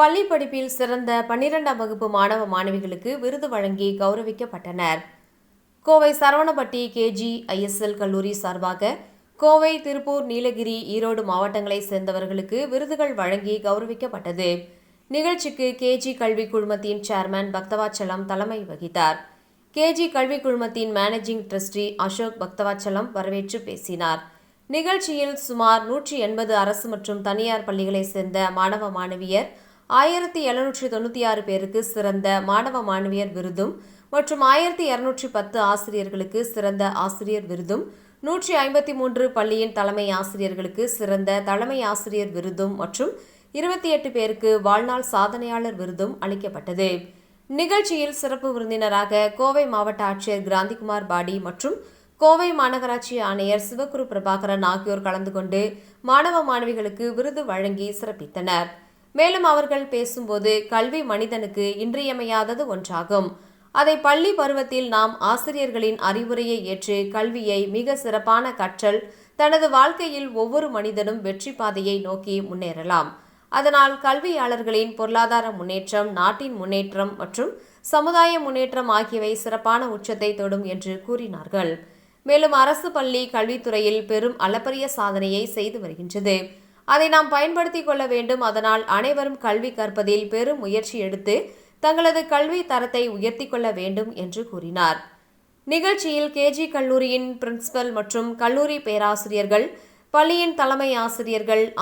பள்ளி படிப்பில் சிறந்த 12ஆம் வகுப்பு மாணவ மாணவிகளுக்கு விருது வழங்கி கௌரவிக்கப்பட்டனர். கோவை சரவணப்பட்டி KGISL கல்லூரி சார்பாக கோவை, திருப்பூர், நீலகிரி, ஈரோடு மாவட்டங்களைச் சேர்ந்தவர்களுக்கு விருதுகள் வழங்கி கௌரவிக்கப்பட்டது. நிகழ்ச்சிக்கு KG கல்வி குழுமத்தின் சேர்மன் பக்தவாச்சலம் தலைமை வகித்தார். KG கல்வி குழுமத்தின் மேனேஜிங் ட்ரஸ்டி அசோக் பக்தவாச்சலம் வரவேற்று பேசினார். நிகழ்ச்சியில் சுமார் 180 அரசு மற்றும் தனியார் பள்ளிகளைச் சேர்ந்த மாணவ மாணவியர் 1796 பேருக்கு சிறந்த மாணவ மாணவியர் விருதும் மற்றும் 1210 ஆசிரியர்களுக்கு சிறந்த ஆசிரியர் விருதும், 153 பள்ளியின் தலைமை ஆசிரியர்களுக்கு சிறந்த தலைமை ஆசிரியர் விருதும் மற்றும் 28 பேருக்கு வாழ்நாள் சாதனையாளர் விருதும் அளிக்கப்பட்டது. நிகழ்ச்சியில் சிறப்பு விருந்தினராக கோவை மாவட்ட ஆட்சியர் கிராந்திகுமார் பாடி மற்றும் கோவை மாநகராட்சி ஆணையர் சிவகுரு பிரபாகரன் ஆகியோர் கலந்து கொண்டு மாணவ மாணவிகளுக்கு விருது வழங்கி சிறப்பித்தனர். மேலும் அவர்கள் பேசும்போது, கல்வி மனிதனுக்கு இன்றியமையாதது ஒன்றாகும். அதை பள்ளி பருவத்தில் நாம் ஆசிரியர்களின் அறிவுரையை ஏற்று கல்வியை மிக சிறப்பான கற்றல் தனது வாழ்க்கையில் ஒவ்வொரு மனிதனும் வெற்றி பாதையை நோக்கி முன்னேறலாம். அதனால் கல்வியாளர்களின் பொருளாதார முன்னேற்றம், நாட்டின் முன்னேற்றம் மற்றும் சமுதாய முன்னேற்றம் ஆகியவை சிறப்பான உச்சத்தை தொடும் என்று கூறினார்கள். மேலும் அரசு பள்ளி கல்வித்துறையில் பெரும் அளப்பரிய சாதனையை செய்து வருகின்றது. அதை நாம் பயன்படுத்திக் கொள்ள வேண்டும். அதனால் அனைவரும் கல்வி கற்பதில் பெரும் முயற்சி எடுத்து தங்களது கல்வி தரத்தை உயர்த்தி கொள்ள வேண்டும் என்று கூறினார். நிகழ்ச்சியில் KG கல்லூரியின் பிரின்சிபல் மற்றும் கல்லூரி பேராசிரியர்கள், பள்ளியின் தலைமை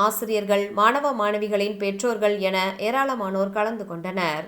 ஆசிரியர்கள், மாணவ மாணவிகளின் பெற்றோர்கள் என ஏராளமானோர் கலந்து கொண்டனர்.